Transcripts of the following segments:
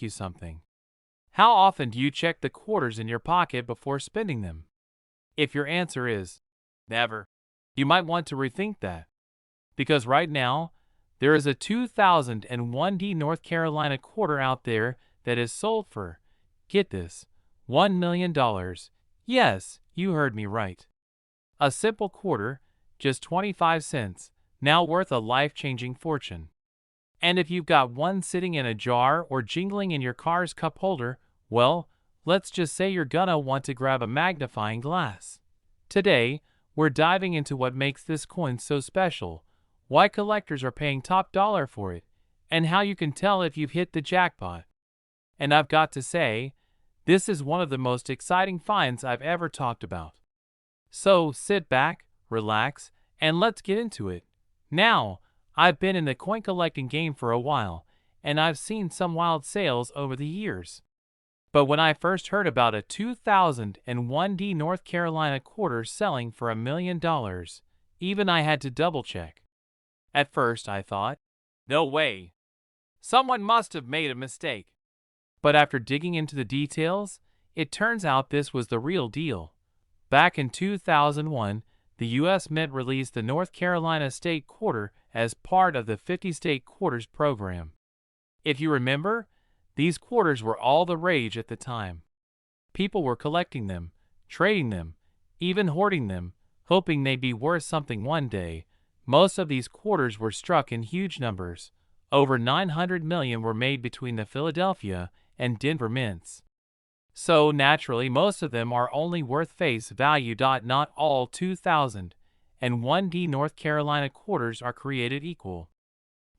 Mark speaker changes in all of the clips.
Speaker 1: ask you something. How often do you check the quarters in your pocket before spending them? If your answer is never, you might want to rethink that. Because right now, there is a 2001 North Carolina quarter out there that is sold for, get this, $1 million. Yes, you heard me right. A simple quarter, just 25 cents, now worth a life-changing fortune. And if you've got one sitting in a jar or jingling in your car's cup holder, well, let's just say you're gonna want to grab a magnifying glass. Today, we're diving into what makes this coin so special, why collectors are paying top dollar for it, and how you can tell if you've hit the jackpot. And I've got to say, this is one of the most exciting finds I've ever talked about. So sit back, relax, and let's get into it. Now, I've been in the coin collecting game for a while, and I've seen some wild sales over the years. But when I first heard about a 2001 North Carolina quarter selling for $1 million, even I had to double check. At first I thought, no way. Someone must have made a mistake. But after digging into the details, it turns out this was the real deal. Back in 2001, the U.S. Mint released the North Carolina State Quarter as part of the 50 State Quarters program. If you remember, these quarters were all the rage at the time. People were collecting them, trading them, even hoarding them, hoping they'd be worth something one day. Most of these quarters were struck in huge numbers. Over 900 million were made between the Philadelphia and Denver mints. So naturally, most of them are only worth face value. Not all 2001 North Carolina quarters are created equal.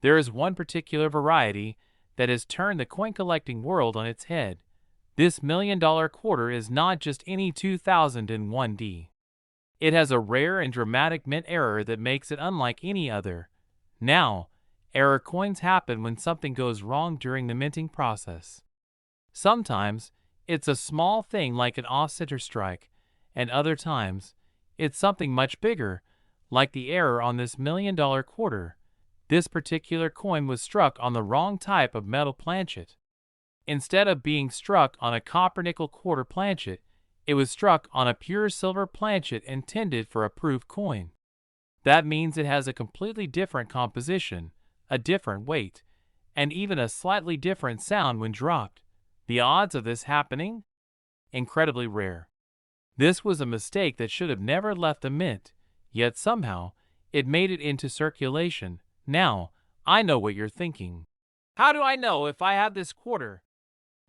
Speaker 1: There is one particular variety that has turned the coin collecting world on its head. This $1 million quarter is not just any 2001. It has a rare and dramatic mint error that makes it unlike any other. Now, error coins happen when something goes wrong during the minting process. Sometimes, it's a small thing like an off-center strike, and other times, it's something much bigger, like the error on this $1 million quarter. This particular coin was struck on the wrong type of metal planchet. Instead of being struck on a copper-nickel quarter planchet, it was struck on a pure silver planchet intended for a proof coin. That means it has a completely different composition, a different weight, and even a slightly different sound when dropped. The odds of this happening? Incredibly rare. This was a mistake that should have never left the mint, yet somehow, it made it into circulation. Now, I know what you're thinking. How do I know if I have this quarter?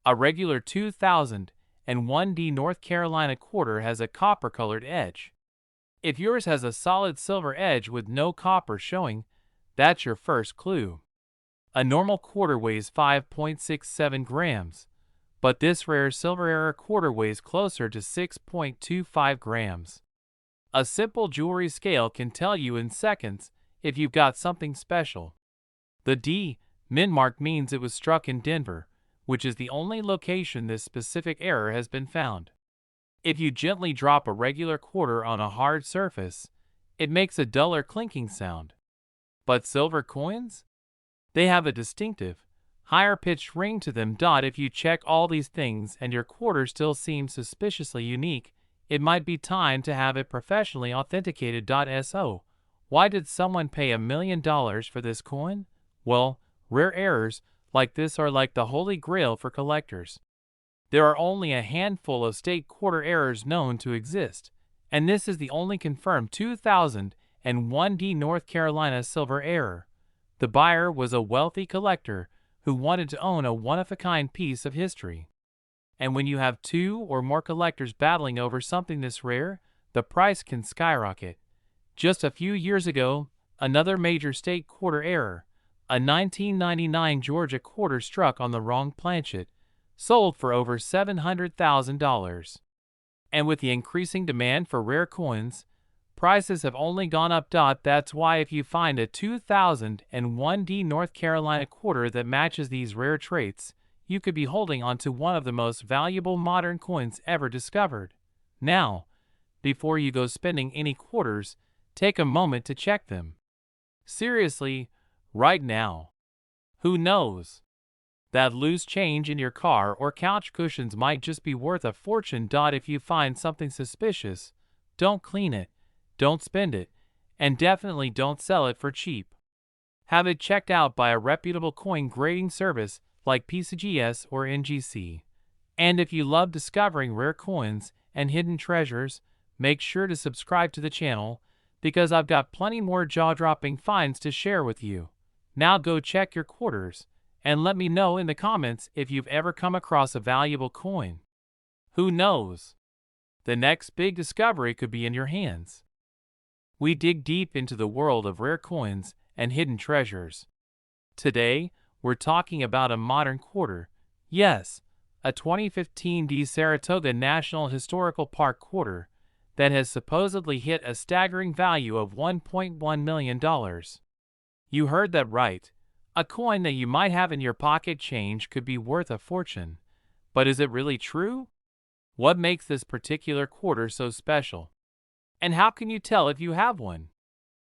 Speaker 1: A regular 2001 North Carolina quarter has a copper-colored edge. If yours has a solid silver edge with no copper showing, that's your first clue. A normal quarter weighs 5.67 grams, but this rare silver error quarter weighs closer to 6.25 grams. A simple jewelry scale can tell you in seconds if you've got something special. The D mint mark means it was struck in Denver, which is the only location this specific error has been found. If you gently drop a regular quarter on a hard surface, it makes a duller clinking sound. But silver coins? They have a distinctive, higher-pitched ring to them. If you check all these things and your quarter still seems suspiciously unique, it might be time to have it professionally authenticated. So, why did someone pay $1 million for this coin? Well, rare errors like this are like the holy grail for collectors. There are only a handful of state quarter errors known to exist, and this is the only confirmed 2001 North Carolina silver error. The buyer was a wealthy collector who wanted to own a one-of-a-kind piece of history. And when you have two or more collectors battling over something this rare, the price can skyrocket. Just a few years ago, another major state quarter error, a 1999 Georgia quarter struck on the wrong planchet, sold for over $700,000. And with the increasing demand for rare coins, prices have only gone up. That's why if you find a 2001 North Carolina quarter that matches these rare traits, you could be holding on to one of the most valuable modern coins ever discovered. Now, before you go spending any quarters, take a moment to check them. Seriously, right now. Who knows? That loose change in your car or couch cushions might just be worth a fortune. If you find something suspicious, don't clean it, don't spend it, and definitely don't sell it for cheap. Have it checked out by a reputable coin grading service like PCGS or NGC. And if you love discovering rare coins and hidden treasures, make sure to subscribe to the channel because I've got plenty more jaw-dropping finds to share with you. Now go check your quarters and let me know in the comments if you've ever come across a valuable coin. Who knows? The next big discovery could be in your hands. We dig deep into the world of rare coins and hidden treasures. Today, we're talking about a modern quarter. Yes, a 2015 Saratoga National Historical Park quarter that has supposedly hit a staggering value of $1.1 million. You heard that right. A coin that you might have in your pocket change could be worth a fortune. But is it really true? What makes this particular quarter so special? And how can you tell if you have one?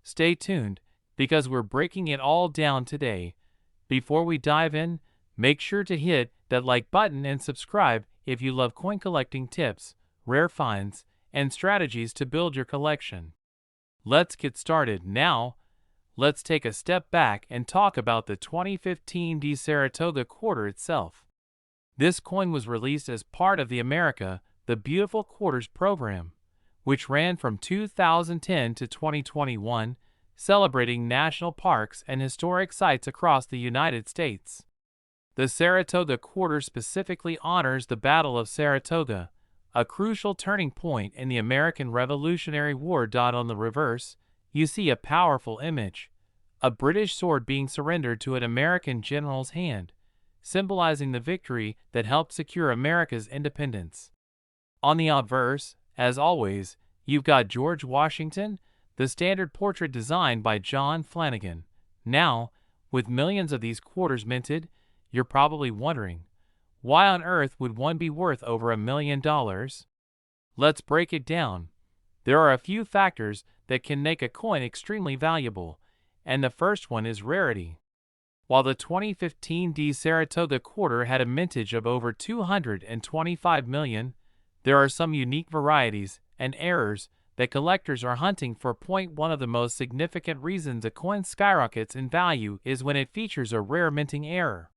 Speaker 1: Stay tuned, because we're breaking it all down today. Before we dive in, make sure to hit that like button and subscribe if you love coin collecting tips, rare finds, and strategies to build your collection. Let's get started now. Let's take a step back and talk about the 2015 Saratoga quarter itself. This coin was released as part of the America the Beautiful Quarters program, which ran from 2010 to 2021, celebrating national parks and historic sites across the United States. The Saratoga quarter specifically honors the Battle of Saratoga, a crucial turning point in the American Revolutionary War. On the reverse, you see a powerful image, a British sword being surrendered to an American general's hand, symbolizing the victory that helped secure America's independence. On the obverse, as always, you've got George Washington, the standard portrait designed by John Flanagan. Now, with millions of these quarters minted, you're probably wondering, why on earth would one be worth over $1 million? Let's break it down. There are a few factors that can make a coin extremely valuable, and the first one is rarity. While the 2015 Saratoga quarter had a mintage of over 225 million, there are some unique varieties and errors that collectors are hunting for. One of the most significant reasons a coin skyrockets in value is when it features a rare minting error.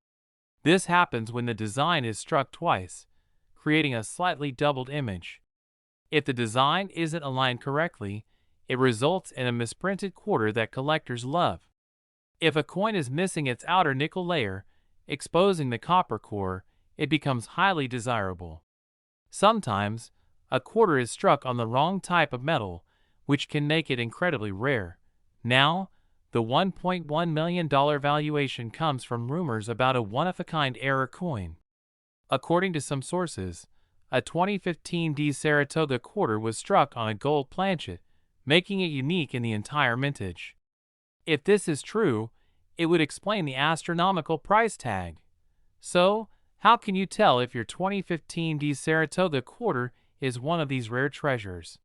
Speaker 1: This happens when the design is struck twice, creating a slightly doubled image. If the design isn't aligned correctly, it results in a misprinted quarter that collectors love. If a coin is missing its outer nickel layer, exposing the copper core, it becomes highly desirable. Sometimes, a quarter is struck on the wrong type of metal, which can make it incredibly rare. Now, the $1.1 million valuation comes from rumors about a one-of-a-kind error coin. According to some sources, a 2015 Saratoga quarter was struck on a gold planchet, making it unique in the entire mintage. If this is true, it would explain the astronomical price tag. So, how can you tell if your 2015 Saratoga quarter is one of these rare treasures?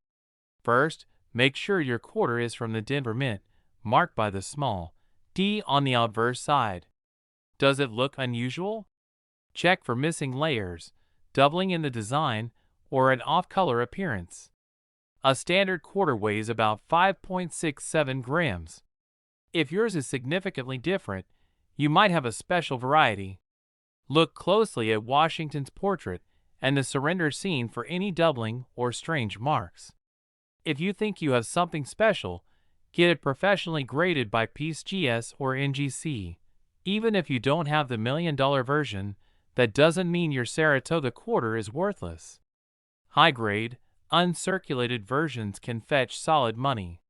Speaker 1: First, make sure your quarter is from the Denver Mint, marked by the small D on the obverse side. Does it look unusual? Check for missing layers, doubling in the design, or an off-color appearance. A standard quarter weighs about 5.67 grams. If yours is significantly different, you might have a special variety. Look closely at Washington's portrait and the surrender scene for any doubling or strange marks. If you think you have something special, get it professionally graded by PCGS or NGC. Even if you don't have the $1 million version, that doesn't mean your Saratoga quarter is worthless. High-grade, uncirculated versions can fetch solid money.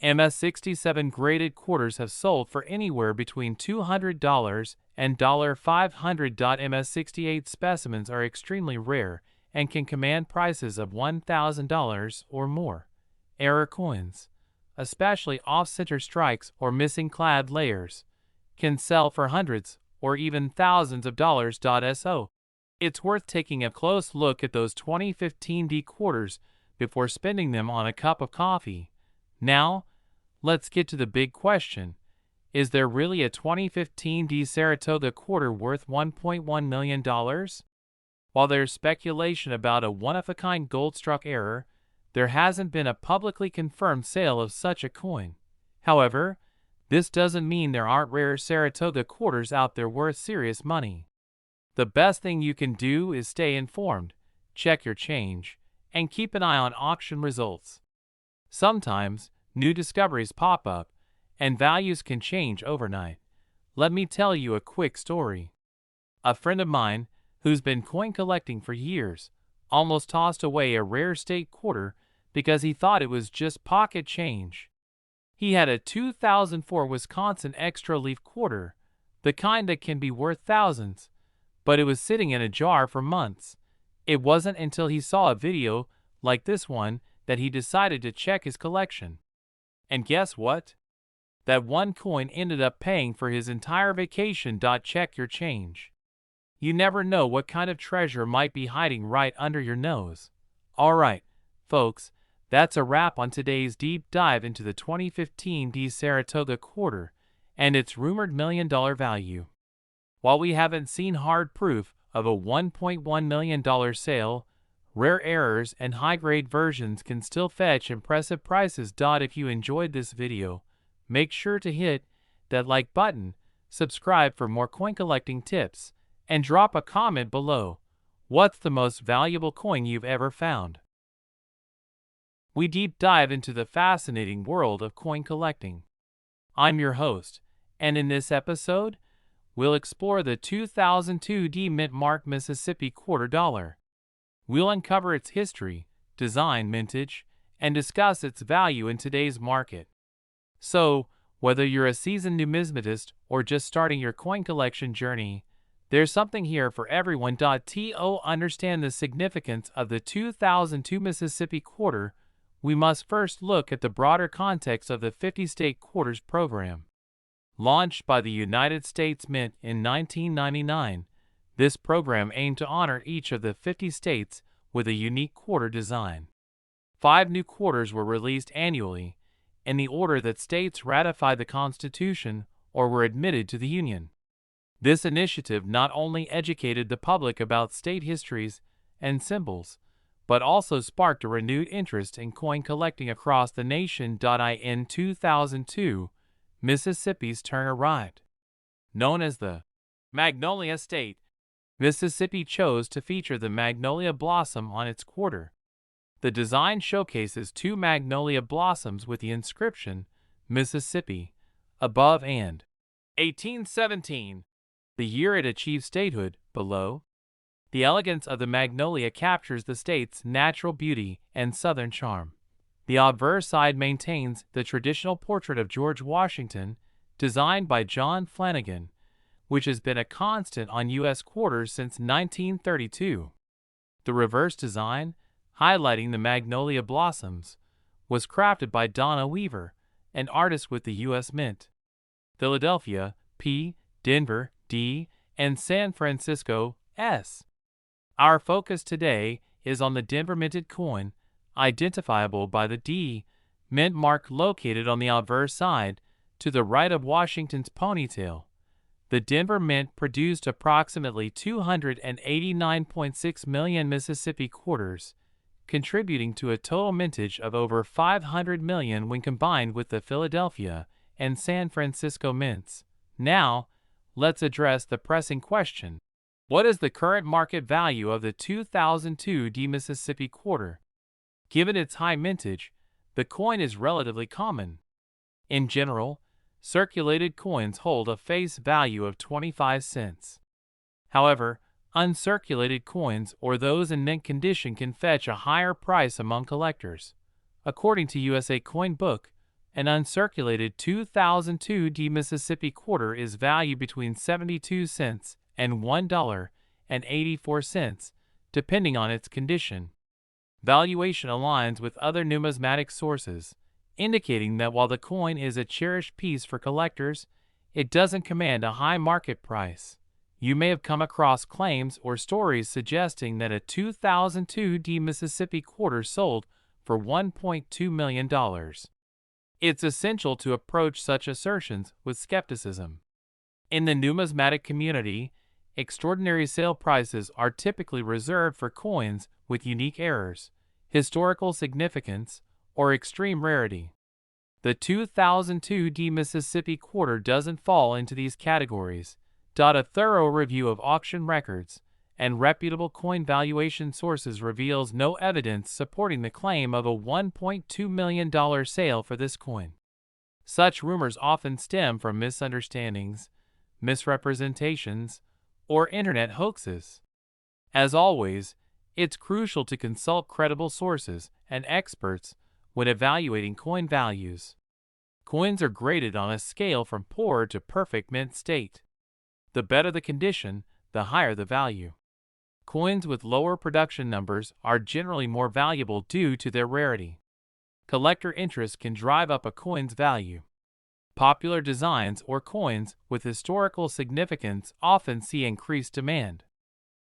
Speaker 1: MS-67 graded quarters have sold for anywhere between $200 and $500. MS-68 specimens are extremely rare and can command prices of $1,000 or more. Error coins, especially off-center strikes or missing clad layers, can sell for hundreds or even thousands of dollars. So, it's worth taking a close look at those 2015 quarters before spending them on a cup of coffee. Now, let's get to the big question. Is there really a 2015 D Saratoga quarter worth $1.1 million? While there's speculation about a one-of-a-kind gold-struck error, there hasn't been a publicly confirmed sale of such a coin. However, this doesn't mean there aren't rare Saratoga quarters out there worth serious money. The best thing you can do is stay informed, check your change, and keep an eye on auction results. Sometimes, new discoveries pop up, and values can change overnight. Let me tell you a quick story. A friend of mine, who's been coin collecting for years, almost tossed away a rare state quarter because he thought it was just pocket change. He had a 2004 Wisconsin extra leaf quarter, the kind that can be worth thousands, but it was sitting in a jar for months. It wasn't until he saw a video like this one that he decided to check his collection. And guess what? That one coin ended up paying for his entire vacation. Check your change. You never know what kind of treasure might be hiding right under your nose. Alright, folks, that's a wrap on today's deep dive into the 2015 D Saratoga quarter and its rumored $1 million value. While we haven't seen hard proof of a $1.1 million sale, rare errors and high-grade versions can still fetch impressive prices. If you enjoyed this video, make sure to hit that like button, subscribe for more coin collecting tips, and drop a comment below. What's the most valuable coin you've ever found? We deep dive into the fascinating world of coin collecting. I'm your host, and in this episode, we'll explore the 2002 D Mint Mark Mississippi quarter dollar. We'll uncover its history, design, mintage, and discuss its value in today's market. So, whether you're a seasoned numismatist or just starting your coin collection journey, there's something here for everyone. To understand the significance of the 2002 Mississippi quarter, we must first look at the broader context of the 50-state quarters program. Launched by the United States Mint in 1999, this program aimed to honor each of the 50 states with a unique quarter design. 5 new quarters were released annually, in the order that states ratified the Constitution or were admitted to the Union. This initiative not only educated the public about state histories and symbols, but also sparked a renewed interest in coin collecting across the nation. In 2002, Mississippi's turn arrived. Known as the Magnolia State, Mississippi chose to feature the magnolia blossom on its quarter. The design showcases 2 magnolia blossoms with the inscription Mississippi above and 1817, the year it achieved statehood, below. The elegance of the magnolia captures the state's natural beauty and southern charm. The obverse side maintains the traditional portrait of George Washington, designed by John Flanagan, which has been a constant on U.S. quarters since 1932. The reverse design, highlighting the magnolia blossoms, was crafted by Donna Weaver, an artist with the U.S. Mint. Philadelphia, P, Denver, D, and San Francisco, S. Our focus today is on the Denver minted coin, identifiable by the D Mint mark located on the obverse side, to the right of Washington's ponytail. The Denver Mint produced approximately 289.6 million Mississippi quarters, contributing to a total mintage of over 500 million when combined with the Philadelphia and San Francisco mints. Now, let's address the pressing question. What is the current market value of the 2002 D Mississippi quarter? Given its high mintage, the coin is relatively common. In general, circulated coins hold a face value of 25 cents. However, uncirculated coins or those in mint condition can fetch a higher price among collectors. According to USA Coin Book, an uncirculated 2002 D Mississippi quarter is valued between 72 cents and $1.84, depending on its condition. Valuation aligns with other numismatic sources, indicating that while the coin is a cherished piece for collectors, it doesn't command a high market price. You may have come across claims or stories suggesting that a 2002 D Mississippi quarter sold for $1.2 million. It's essential to approach such assertions with skepticism. In the numismatic community, extraordinary sale prices are typically reserved for coins with unique errors, historical significance, or extreme rarity. The 2002 Mississippi quarter doesn't fall into these categories. A thorough review of auction records and reputable coin valuation sources reveals no evidence supporting the claim of a $1.2 million sale for this coin. Such rumors often stem from misunderstandings, misrepresentations, or internet hoaxes. As always, it's crucial to consult credible sources and experts when evaluating coin values. Coins are graded on a scale from poor to perfect mint state. The better the condition, the higher the value. Coins with lower production numbers are generally more valuable due to their rarity. Collector interest can drive up a coin's value. Popular designs or coins with historical significance often see increased demand.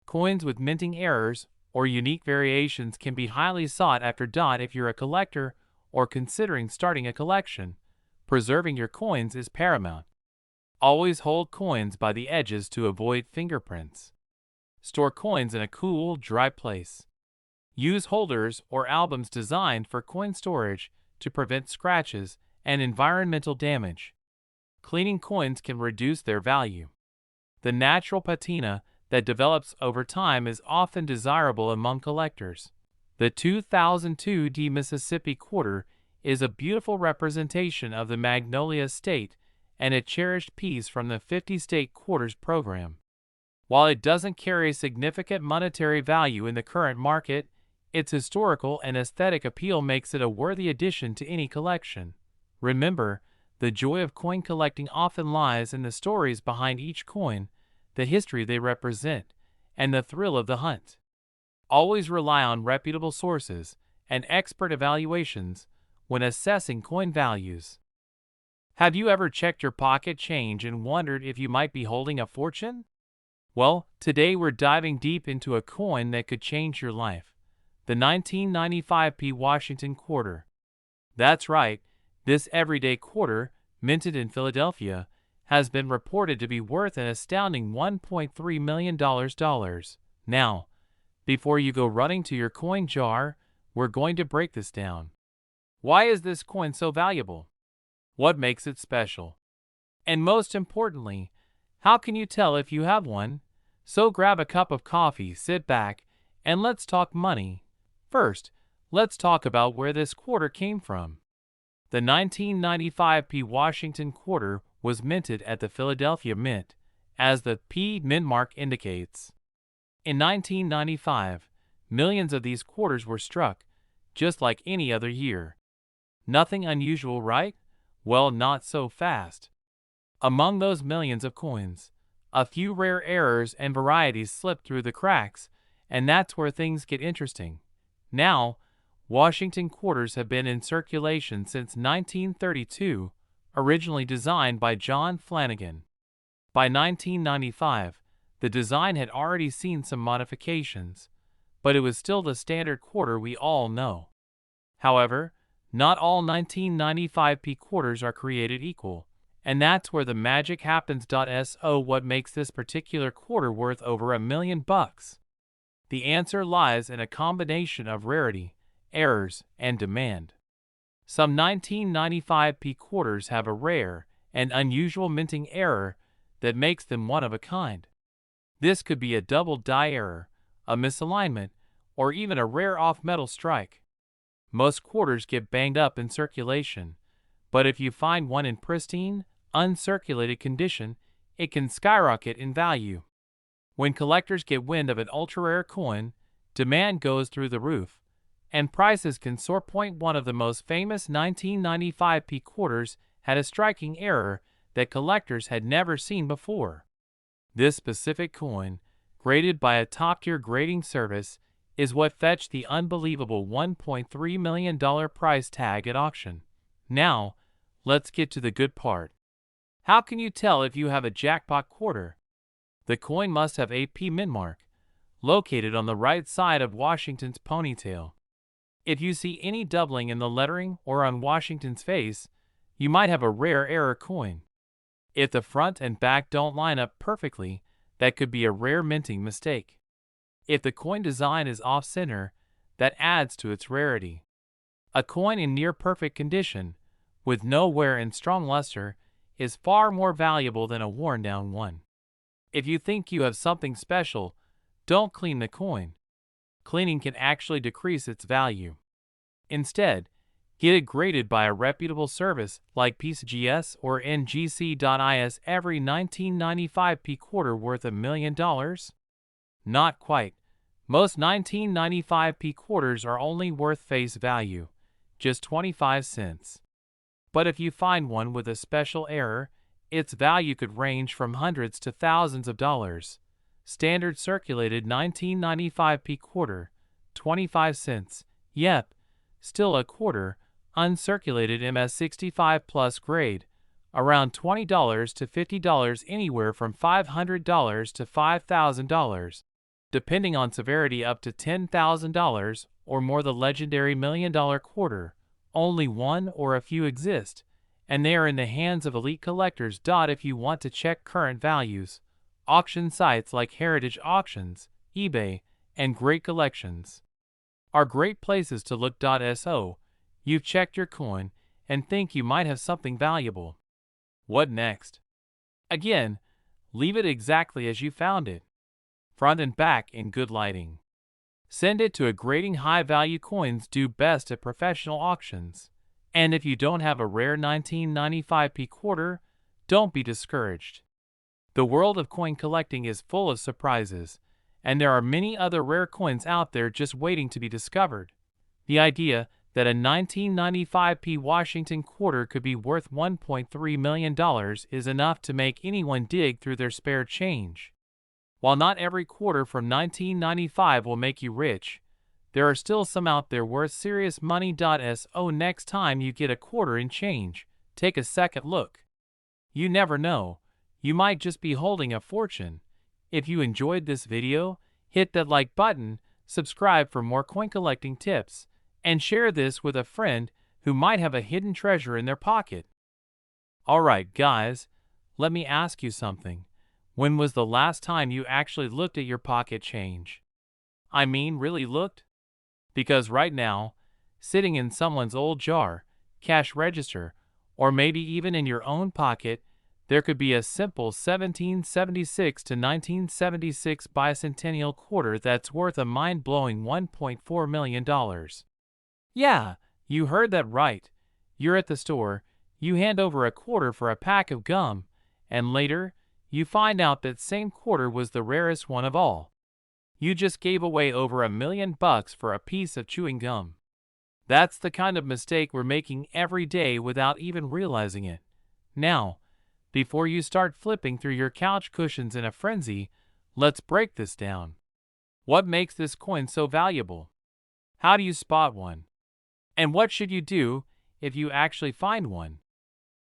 Speaker 1: Coins with minting errors or unique variations can be highly sought after. If you're a collector or considering starting a collection, preserving your coins is paramount. Always hold coins by the edges to avoid fingerprints. Store coins in a cool, dry place. Use holders or albums designed for coin storage to prevent scratches and environmental damage. Cleaning coins can reduce their value. The natural patina that develops over time is often desirable among collectors. The 2002 Mississippi quarter is a beautiful representation of the Magnolia State and a cherished piece from the 50-state quarters program. While it doesn't carry significant monetary value in the current market, its historical and aesthetic appeal makes it a worthy addition to any collection. Remember, the joy of coin collecting often lies in the stories behind each coin, the history they represent, and the thrill of the hunt. Always rely on reputable sources and expert evaluations when assessing coin values. Have you ever checked your pocket change and wondered if you might be holding a fortune? Well, today we're diving deep into a coin that could change your life. The 1995 Washington quarter. That's right, this everyday quarter, minted in Philadelphia, has been reported to be worth an astounding $1.3 million. Now, before you go running to your coin jar, we're going to break this down. Why is this coin so valuable? What makes it special? And most importantly, how can you tell if you have one? So grab a cup of coffee, sit back, and let's talk money. First, let's talk about where this quarter came from. The 1995 Washington quarter was minted at the Philadelphia Mint, as the P mint mark indicates. In 1995, millions of these quarters were struck, just like any other year. Nothing unusual, right? Well, not so fast. Among those millions of coins, a few rare errors and varieties slipped through the cracks, and that's where things get interesting. Now, Washington quarters have been in circulation since 1932, originally designed by John Flanagan. By 1995, the design had already seen some modifications, but it was still the standard quarter we all know. However, not all 1995 quarters are created equal, and that's where the magic happens. So what makes this particular quarter worth over $1 million? The answer lies in a combination of rarity, errors, and demand. Some 1995 quarters have a rare and unusual minting error that makes them one of a kind. This could be a double die error, a misalignment, or even a rare off-metal strike. Most quarters get banged up in circulation, but if you find one in pristine, uncirculated condition, it can skyrocket in value. When collectors get wind of an ultra-rare coin, demand goes through the roof, and prices can soar. One of the most famous 1995 quarters had a striking error that collectors had never seen before. This specific coin, graded by a top-tier grading service, is what fetched the unbelievable $1.3 million price tag at auction. Now, let's get to the good part. How can you tell if you have a jackpot quarter? The coin must have a P mint mark, located on the right side of Washington's ponytail. If you see any doubling in the lettering or on Washington's face, you might have a rare error coin. If the front and back don't line up perfectly, that could be a rare minting mistake. If the coin design is off-center, that adds to its rarity. A coin in near-perfect condition, with no wear and strong luster, is far more valuable than a worn-down one. If you think you have something special, don't clean the coin. Cleaning can actually decrease its value. Instead, get it graded by a reputable service like PCGS or NGC.is. Every 1995p quarter worth $1 million? Not quite. Most 1995p quarters are only worth face value, just 25 cents. But if you find one with a special error, its value could range from hundreds to thousands of dollars. Standard circulated 1995p quarter, 25 cents. Yep, still a quarter. Uncirculated MS65 plus grade, around $20 to $50, anywhere from $500 to $5,000. Depending on severity, up to $10,000 or more. The legendary $1 million quarter, only one or a few exist, and they are in the hands of elite collectors. If you want to check current values, auction sites like Heritage Auctions, eBay, and Great Collections are great places to look. So, you've checked your coin and think you might have something valuable. What next? Again, leave it exactly as you found it, front and back in good lighting. Send it to a grading. High-value coins do best at professional auctions. And if you don't have a rare 1995p quarter, don't be discouraged. The world of coin collecting is full of surprises, and there are many other rare coins out there just waiting to be discovered. The idea that a 1995p Washington quarter could be worth $1.3 million is enough to make anyone dig through their spare change. While not every quarter from 1995 will make you rich, there are still some out there worth serious money. So next time you get a quarter in change, take a second look. You never know, you might just be holding a fortune. If you enjoyed this video, hit that like button, subscribe for more coin collecting tips, and share this with a friend who might have a hidden treasure in their pocket. Alright guys, let me ask you something. When was the last time you actually looked at your pocket change? I mean, really looked? Because right now, sitting in someone's old jar, cash register, or maybe even in your own pocket, there could be a simple 1776 to 1976 bicentennial quarter that's worth a mind-blowing $1.4 million. Yeah, you heard that right. You're at the store, you hand over a quarter for a pack of gum, and later, you find out that same quarter was the rarest one of all. You just gave away over $1 million for a piece of chewing gum. That's the kind of mistake we're making every day without even realizing it. Now, before you start flipping through your couch cushions in a frenzy, let's break this down. What makes this coin so valuable? How do you spot one? And what should you do if you actually find one?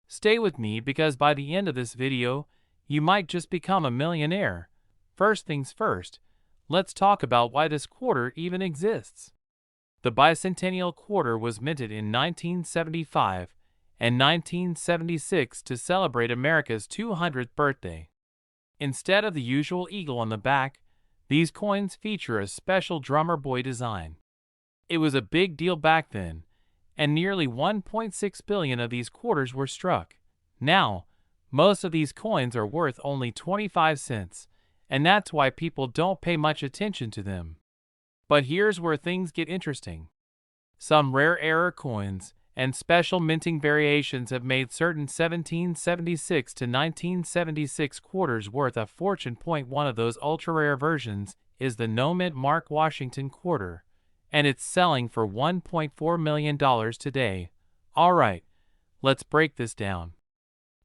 Speaker 1: Stay with me, because by the end of this video, you might just become a millionaire. First things first, let's talk about why this quarter even exists. The bicentennial quarter was minted in 1975 and 1976 to celebrate America's 200th birthday. Instead of the usual eagle on the back, these coins feature a special drummer boy design. It was a big deal back then, and nearly 1.6 billion of these quarters were struck. Now, most of these coins are worth only 25 cents, and that's why people don't pay much attention to them. But here's where things get interesting. Some rare error coins and special minting variations have made certain 1776 to 1976 quarters worth a fortune. One of those ultra-rare versions is the no-mint mark Washington quarter, and it's selling for $1.4 million today. Alright, let's break this down.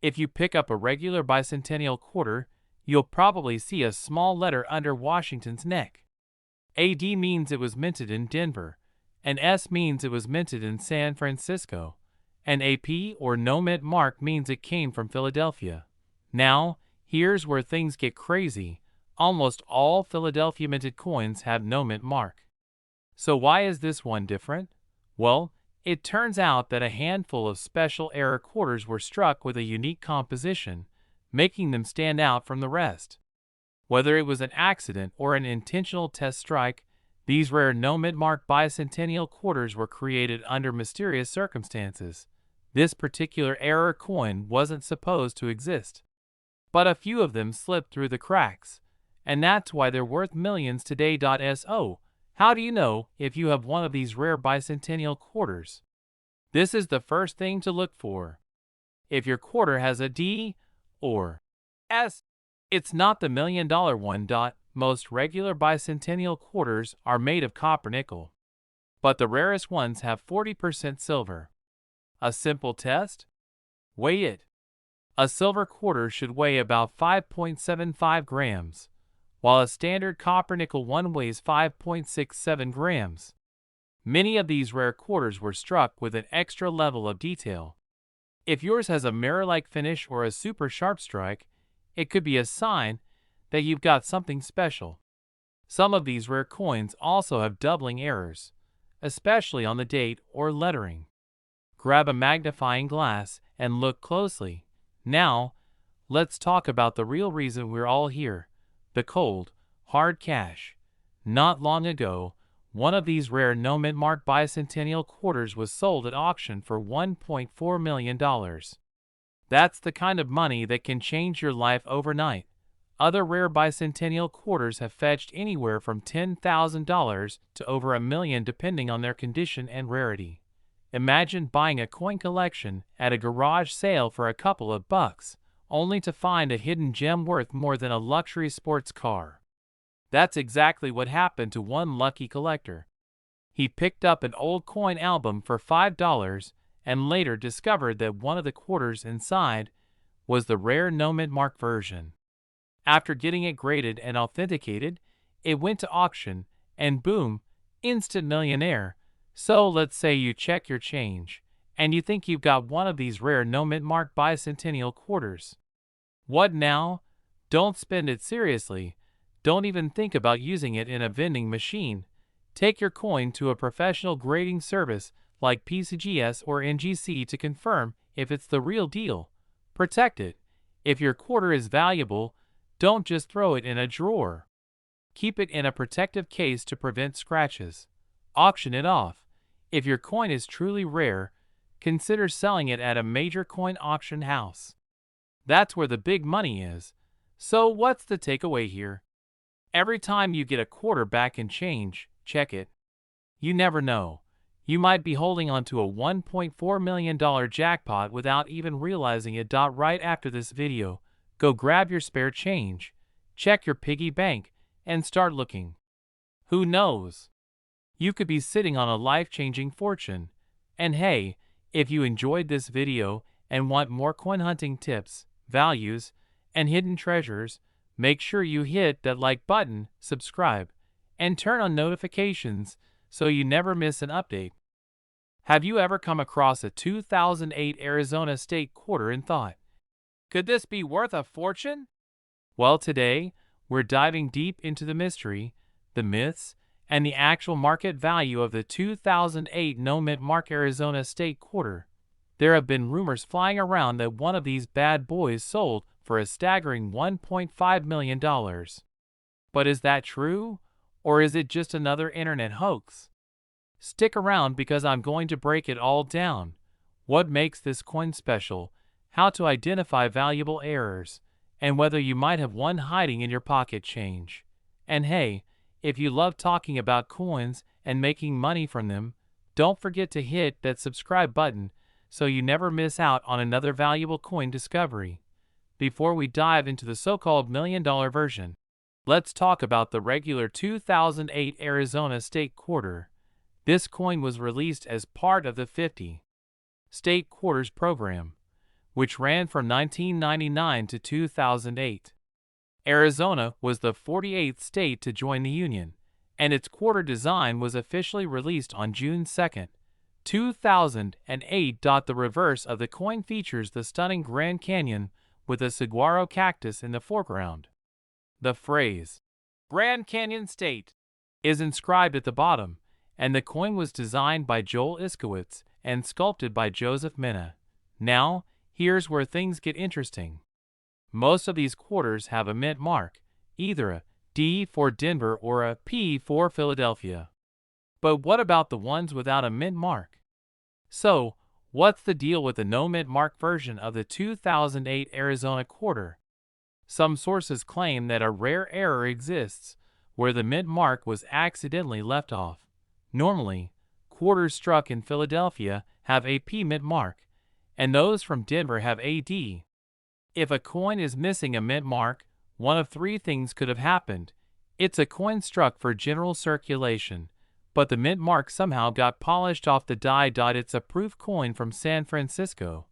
Speaker 1: If you pick up a regular bicentennial quarter, you'll probably see a small letter under Washington's neck. AD means it was minted in Denver, and S means it was minted in San Francisco, and AP or no mint mark means it came from Philadelphia. Now, here's where things get crazy. Almost all Philadelphia minted coins have no mint mark. So why is this one different? Well, It turns out that a handful of special error quarters were struck with a unique composition, making them stand out from the rest. Whether it was an accident or an intentional test strike, these rare no-mid-mark bicentennial quarters were created under mysterious circumstances. This particular error coin wasn't supposed to exist, but a few of them slipped through the cracks, and that's why they're worth millions today. So, how do you know if you have one of these rare bicentennial quarters? This is the first thing to look for. If your quarter has a D or S, it's not the $1 million one. Most regular bicentennial quarters are made of copper nickel, but the rarest ones have 40% silver. A simple test? Weigh it. A silver quarter should weigh about 5.75 grams, while a standard copper-nickel one weighs 5.67 grams. Many of these rare quarters were struck with an extra level of detail. If yours has a mirror-like finish or a super sharp strike, it could be a sign that you've got something special. Some of these rare coins also have doubling errors, especially on the date or lettering. Grab a magnifying glass and look closely. Now, let's talk about the real reason we're all here, the cold, hard cash. Not long ago, one of these rare no-mid-mark bicentennial quarters was sold at auction for $1.4 million. That's the kind of money that can change your life overnight. Other rare bicentennial quarters have fetched anywhere from $10,000 to over $1 million depending on their condition and rarity. Imagine buying a coin collection at a garage sale for a couple of bucks, only to find a hidden gem worth more than a luxury sports car. That's exactly what happened to one lucky collector. He picked up an old coin album for $5 and later discovered that one of the quarters inside was the rare no-mid-mark version. After getting it graded and authenticated, it went to auction, and boom, instant millionaire. So let's say you check your change, and you think you've got one of these rare no-mid-mark bicentennial quarters. What now? Don't spend it seriously. Don't even think about using it in a vending machine. Take your coin to a professional grading service like PCGS or NGC to confirm if it's the real deal. Protect it. If your quarter is valuable, don't just throw it in a drawer. Keep it in a protective case to prevent scratches. Auction it off. If your coin is truly rare, consider selling it at a major coin auction house. That's where the big money is. So what's the takeaway here? Every time you get a quarter back in change, check it. You never know. You might be holding onto a $1.4 million jackpot without even realizing it. Right after this video, go grab your spare change, check your piggy bank, and start looking. Who knows? You could be sitting on a life-changing fortune. And hey, if you enjoyed this video and want more coin hunting tips, values, and hidden treasures, make sure you hit that like button, subscribe, and turn on notifications so you never miss an update. Have you ever come across a 2008 Arizona state quarter and thought, could this be worth a fortune? Well, today, we're diving deep into the mystery, the myths, and the actual market value of the 2008 no-mid-mark Arizona state quarter. There have been rumors flying around that one of these bad boys sold for a staggering $1.5 million. But is that true? Or is it just another internet hoax? Stick around because I'm going to break it all down. What makes this coin special, how to identify valuable errors, and whether you might have one hiding in your pocket change. And hey, if you love talking about coins and making money from them, don't forget to hit that subscribe button so you never miss out on another valuable coin discovery. Before we dive into the so-called $1 million version, let's talk about the regular 2008 Arizona state quarter. This coin was released as part of the 50 State Quarters program, which ran from 1999 to 2008. Arizona was the 48th state to join the Union, and its quarter design was officially released on June 2, 2008. The reverse of the coin features the stunning Grand Canyon with a saguaro cactus in the foreground. The phrase, Grand Canyon State, is inscribed at the bottom, and the coin was designed by Joel Iskowitz and sculpted by Joseph Minna. Now, here's where things get interesting. Most of these quarters have a mint mark, either a D for Denver or a P for Philadelphia. But what about the ones without a mint mark? So, what's the deal with the no mint mark version of the 2008 Arizona quarter? Some sources claim that a rare error exists where the mint mark was accidentally left off. Normally, quarters struck in Philadelphia have a P mint mark, and those from Denver have a D. If a coin is missing a mint mark, one of three things could have happened. It's a coin struck for general circulation, but the mint mark somehow got polished off the die. It's a proof coin from San Francisco,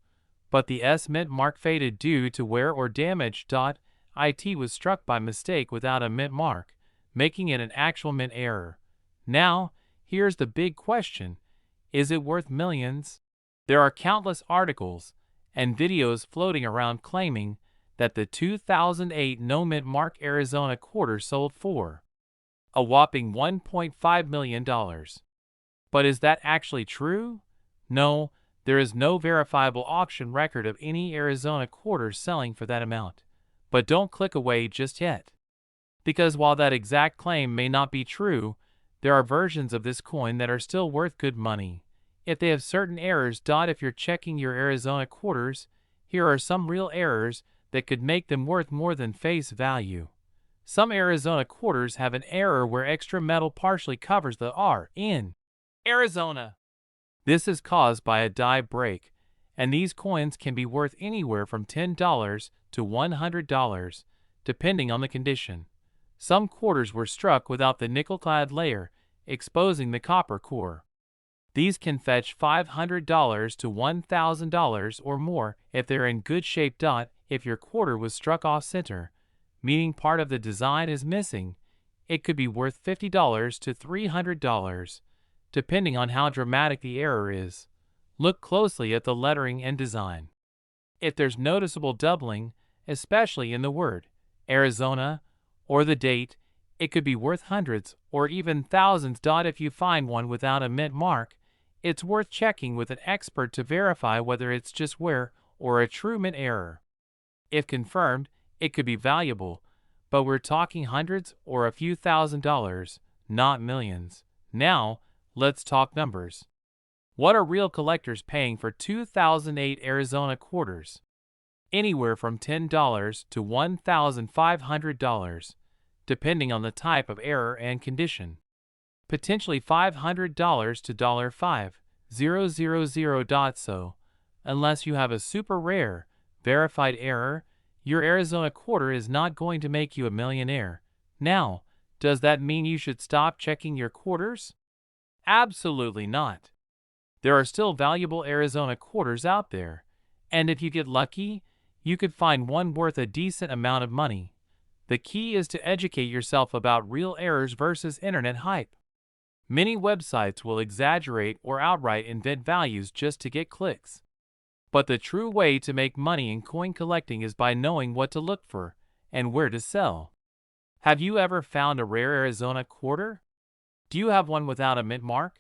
Speaker 1: but the S mint mark faded due to wear or damage. It was struck by mistake without a mint mark, making it an actual mint error. Now, here's the big question. Is it worth millions? There are countless articles and videos floating around claiming that the 2008 no mint mark Arizona quarter sold for a whopping $1.5 million. But is that actually true? No, there is no verifiable auction record of any Arizona quarter selling for that amount. But don't click away just yet. Because while that exact claim may not be true, there are versions of this coin that are still worth good money if they have certain errors. If you're checking your Arizona quarters, here are some real errors that could make them worth more than face value. Some Arizona quarters have an error where extra metal partially covers the R in Arizona. This is caused by a die break, and these coins can be worth anywhere from $10 to $100, depending on the condition. Some quarters were struck without the nickel-clad layer, exposing the copper core. These can fetch $500 to $1,000 or more if they're in good shape. If your quarter was struck off-center, meaning part of the design is missing, it could be worth $50 to $300, depending on how dramatic the error is. Look closely at the lettering and design. If there's noticeable doubling, especially in the word Arizona or the date, it could be worth hundreds or even thousands. If you find one without a mint mark, it's worth checking with an expert to verify whether it's just wear or a true mint error. If confirmed, it could be valuable, but we're talking hundreds or a few $1,000s, not millions. Now, let's talk numbers. What are real collectors paying for 2008 Arizona quarters? Anywhere from $10 to $1,500, depending on the type of error and condition. Potentially $500 to $5,000. So, unless you have a super rare, verified error, your Arizona quarter is not going to make you a millionaire. Now, does that mean you should stop checking your quarters? Absolutely not. There are still valuable Arizona quarters out there, and if you get lucky, you could find one worth a decent amount of money. The key is to educate yourself about real errors versus internet hype. Many websites will exaggerate or outright invent values just to get clicks. But the true way to make money in coin collecting is by knowing what to look for and where to sell. Have you ever found a rare Arizona quarter? Do you have one without a mint mark?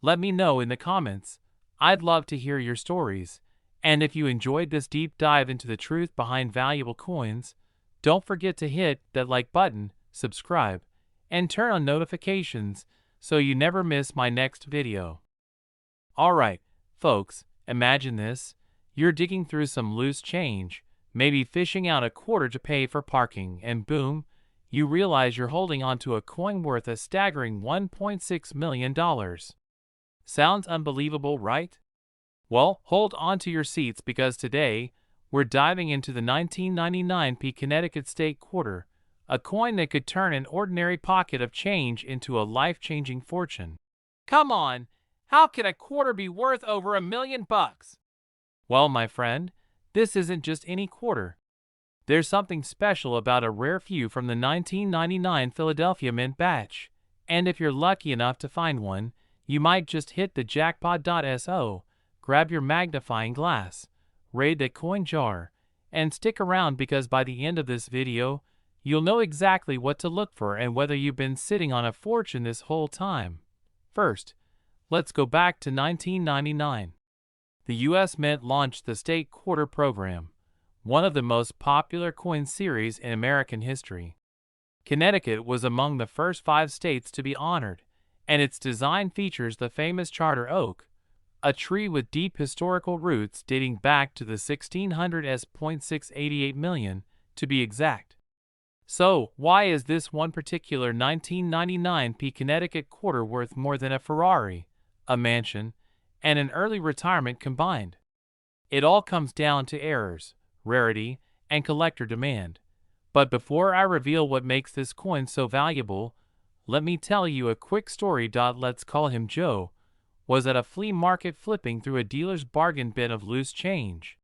Speaker 1: Let me know in the comments. I'd love to hear your stories. And if you enjoyed this deep dive into the truth behind valuable coins, don't forget to hit that like button, subscribe, and turn on notifications so you never miss my next video. Alright, folks, imagine this. You're digging through some loose change, maybe fishing out a quarter to pay for parking, and boom, you realize you're holding onto a coin worth a staggering $1.6 million. Sounds unbelievable, right? Well, hold on to your seats because today, we're diving into the 1999 P Connecticut State Quarter, a coin that could turn an ordinary pocket of change into a life-changing fortune. Come on, how can a quarter be worth over $1 million? Well, my friend, this isn't just any quarter. There's something special about a rare few from the 1999 Philadelphia Mint batch, and if you're lucky enough to find one, you might just hit the jackpot. So, grab your magnifying glass, raid the coin jar, and stick around because by the end of this video, you'll know exactly what to look for and whether you've been sitting on a fortune this whole time. First, Let's go back to 1999. The U.S. Mint launched the State Quarter Program, one of the most popular coin series in American history. Connecticut was among the first 5 states to be honored, and its design features the famous charter oak, a tree with deep historical roots dating back to the 1600s. 688 million, to be exact. So, why is this one particular 1999 Connecticut quarter worth more than a Ferrari, a mansion, and an early retirement combined? It all comes down to errors, rarity, and collector demand. But before I reveal what makes this coin so valuable, let me tell you a quick story. Let's call him Joe, was at a flea market flipping through a dealer's bargain bin of loose change.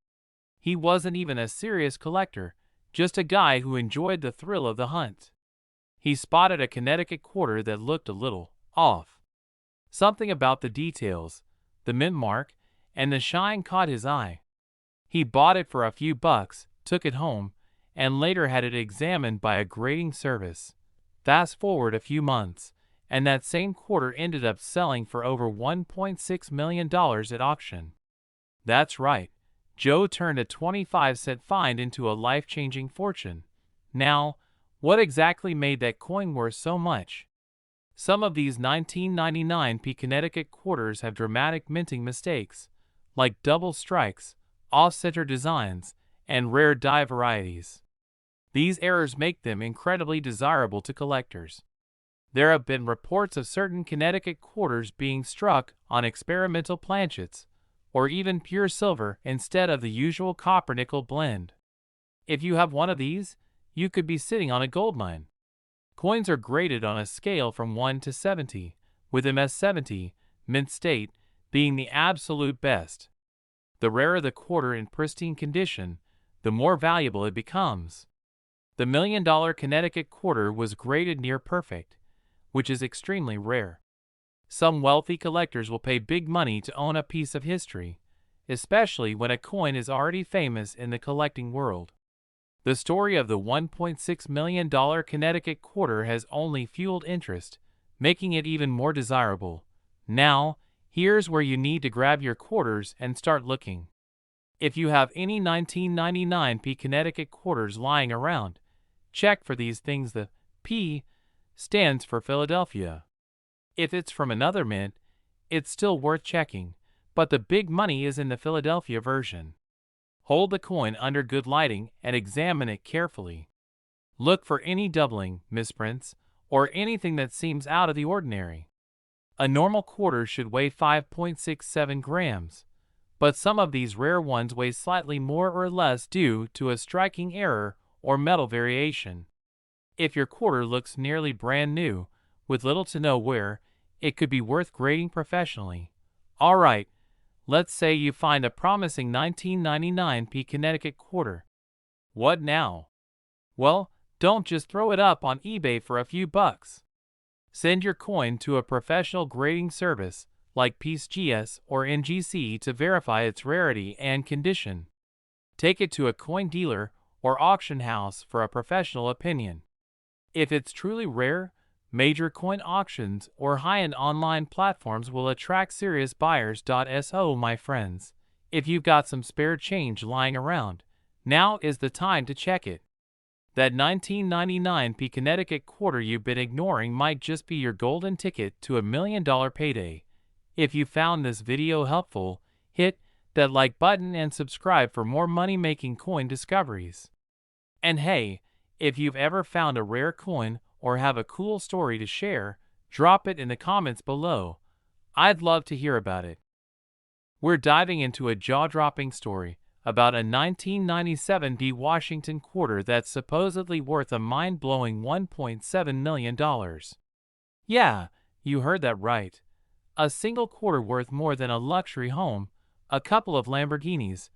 Speaker 1: He wasn't even a serious collector, just a guy who enjoyed the thrill of the hunt. He spotted a Connecticut quarter that looked a little off. Something about the details, the mint mark, and the shine caught his eye. He bought it for a few bucks, took it home, and later had it examined by a grading service. Fast forward a few months, and that same quarter ended up selling for over $1.6 million at auction. That's right, Joe turned a 25-cent find into a life-changing fortune. Now, what exactly made that coin worth so much? Some of these 1999 Connecticut quarters have dramatic minting mistakes, like double strikes, off-center designs, and rare die varieties. These errors make them incredibly desirable to collectors. There have been reports of certain Connecticut quarters being struck on experimental planchets, or even pure silver instead of the usual copper-nickel blend. If you have one of these, you could be sitting on a goldmine. Coins are graded on a scale from 1 to 70, with MS70, mint state, being the absolute best. The rarer the quarter in pristine condition, the more valuable it becomes. The $1 million Connecticut quarter was graded near perfect, which is extremely rare. Some wealthy collectors will pay big money to own a piece of history, especially when a coin is already famous in the collecting world. The story of the $1.6 million Connecticut quarter has only fueled interest, making it even more desirable. Now, here's where you need to grab your quarters and start looking. If you have any 1999 Connecticut quarters lying around, check for these things. The P stands for Philadelphia. If it's from another mint, it's still worth checking, but the big money is in the Philadelphia version. Hold the coin under good lighting and examine it carefully. Look for any doubling, misprints, or anything that seems out of the ordinary. A normal quarter should weigh 5.67 grams, but some of these rare ones weigh slightly more or less due to a striking error or metal variation. If your quarter looks nearly brand new, with little to no wear, it could be worth grading professionally. Alright, let's say you find a promising 1999 Connecticut quarter. What now? Well, don't just throw it up on eBay for a few bucks. Send your coin to a professional grading service like PeaceGS or NGC to verify its rarity and condition. Take it to a coin dealer or auction house for a professional opinion. If it's truly rare, major coin auctions or high-end online platforms will attract serious buyers. So, my friends, if you've got some spare change lying around, now is the time to check it. That 1999 Connecticut quarter you've been ignoring might just be your golden ticket to $1 million payday. If you found this video helpful, hit that like button and subscribe for more money-making coin discoveries. And hey, if you've ever found a rare coin or have a cool story to share, drop it in the comments below. I'd love to hear about it. We're diving into a jaw-dropping story about a 1997 Washington quarter that's supposedly worth a mind-blowing $1.7 million. Yeah, you heard that right. A single quarter worth more than a luxury home, a couple of Lamborghinis,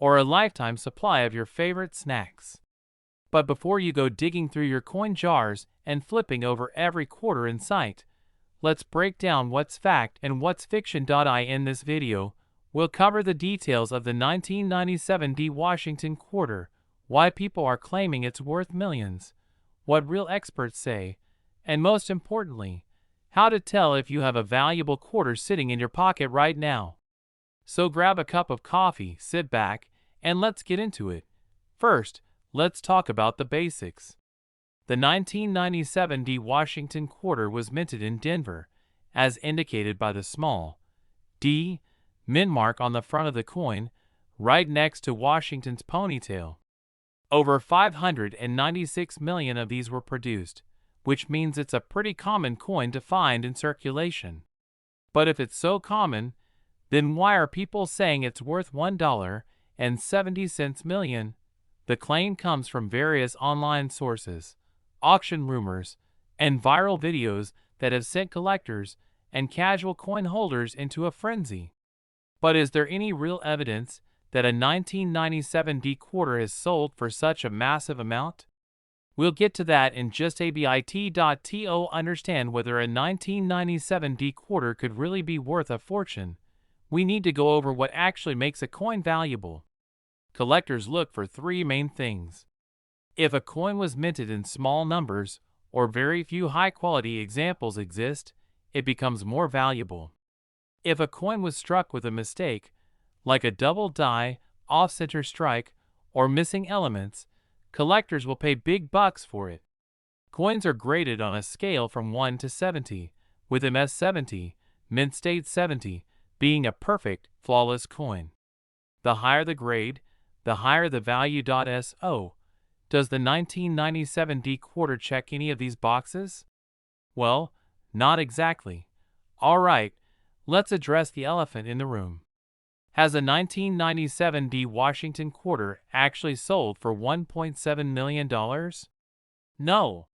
Speaker 1: or a lifetime supply of your favorite snacks. But before you go digging through your coin jars and flipping over every quarter in sight, let's break down what's fact and what's fiction. In this video, we'll cover the details of the 1997 Washington quarter, why people are claiming it's worth millions, what real experts say, and most importantly, how to tell if you have a valuable quarter sitting in your pocket right now. So grab a cup of coffee, sit back, and let's get into it. First, let's talk about the basics. The 1997 D Washington quarter was minted in Denver, as indicated by the small D mint mark on the front of the coin, right next to Washington's ponytail. Over 596 million of these were produced, which means it's a pretty common coin to find in circulation. But if it's so common, then why are people saying it's worth $1.70 million? The claim comes from various online sources, auction rumors, and viral videos that have sent collectors and casual coin holders into a frenzy. But is there any real evidence that a 1997 D quarter is sold for such a massive amount? We'll get to that in just a bit.to understand whether a 1997 D quarter could really be worth a fortune. We need to go over what actually makes a coin valuable. Collectors look for three main things. If a coin was minted in small numbers or very few high-quality examples exist, it becomes more valuable. If a coin was struck with a mistake, like a double die, off-center strike, or missing elements, collectors will pay big bucks for it. Coins are graded on a scale from 1 to 70, with MS 70, mint state 70, being a perfect, flawless coin. The higher the grade, the higher the value. So, does the 1997 D quarter check any of these boxes? Well, not exactly. Alright, let's address the elephant in the room. Has a 1997 D Washington quarter actually sold for $1.7 million? No.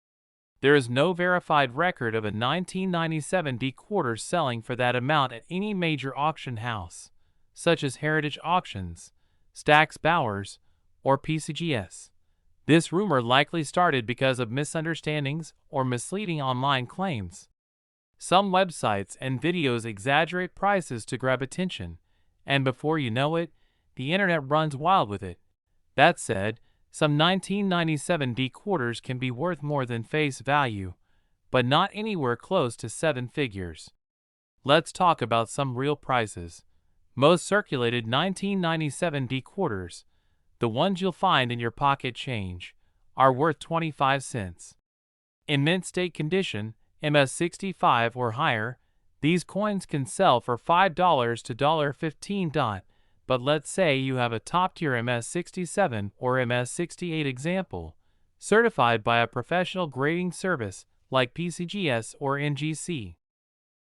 Speaker 1: There is no verified record of a 1997 D quarter selling for that amount at any major auction house, such as Heritage Auctions, Stack's Bowers, or PCGS. This rumor likely started because of misunderstandings or misleading online claims. Some websites and videos exaggerate prices to grab attention, and before you know it, the internet runs wild with it. That said, some 1997 D quarters can be worth more than face value, but not anywhere close to seven figures. Let's talk about some real prices. Most circulated 1997 D quarters, the ones you'll find in your pocket change, are worth 25 cents. In mint state condition, MS 65 or higher, these coins can sell for $5 to $15. But let's say you have a top-tier MS 67 or MS 68 example, certified by a professional grading service like PCGS or NGC.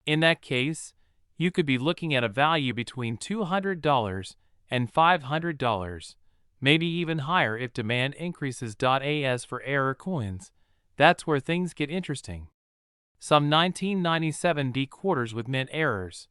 Speaker 1: In that case, you could be looking at a value between $200 and $500, maybe even higher if demand increases. As for error coins, that's where things get interesting. Some 1997 D quarters with mint errors,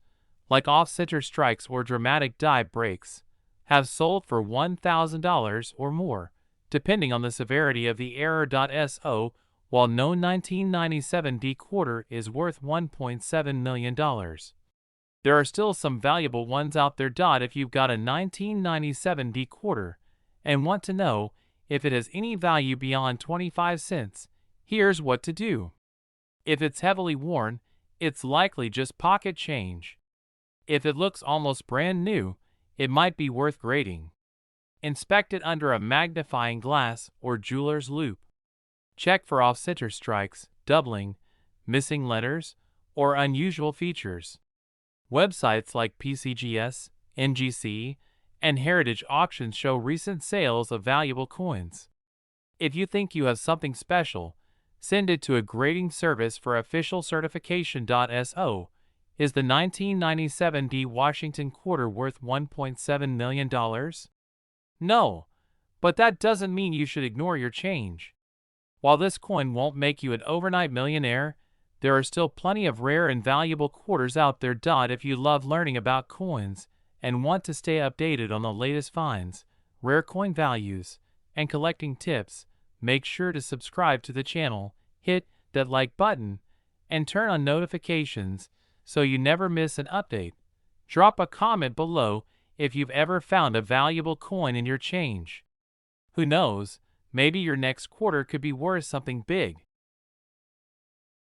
Speaker 1: like off-center strikes or dramatic die breaks, have sold for $1,000 or more, depending on the severity of the error. So, while no 1997 D quarter is worth $1.7 million, there are still some valuable ones out there. If you've got a 1997 D quarter and want to know if it has any value beyond 25 cents, here's what to do. If it's heavily worn, it's likely just pocket change. If it looks almost brand new, it might be worth grading. Inspect it under a magnifying glass or jeweler's loupe. Check for off-center strikes, doubling, missing letters, or unusual features. Websites like PCGS, NGC, and Heritage Auctions show recent sales of valuable coins. If you think you have something special, send it to a grading service for official certification. So, is the 1997 D Washington quarter worth $1.7 million? No, but that doesn't mean you should ignore your change. While this coin won't make you an overnight millionaire, there are still plenty of rare and valuable quarters out there. If you love learning about coins and want to stay updated on the latest finds, rare coin values, and collecting tips, make sure to subscribe to the channel, hit that like button, and turn on notifications so you never miss an update. Drop a comment below if you've ever found a valuable coin in your change. Who knows, maybe your next quarter could be worth something big.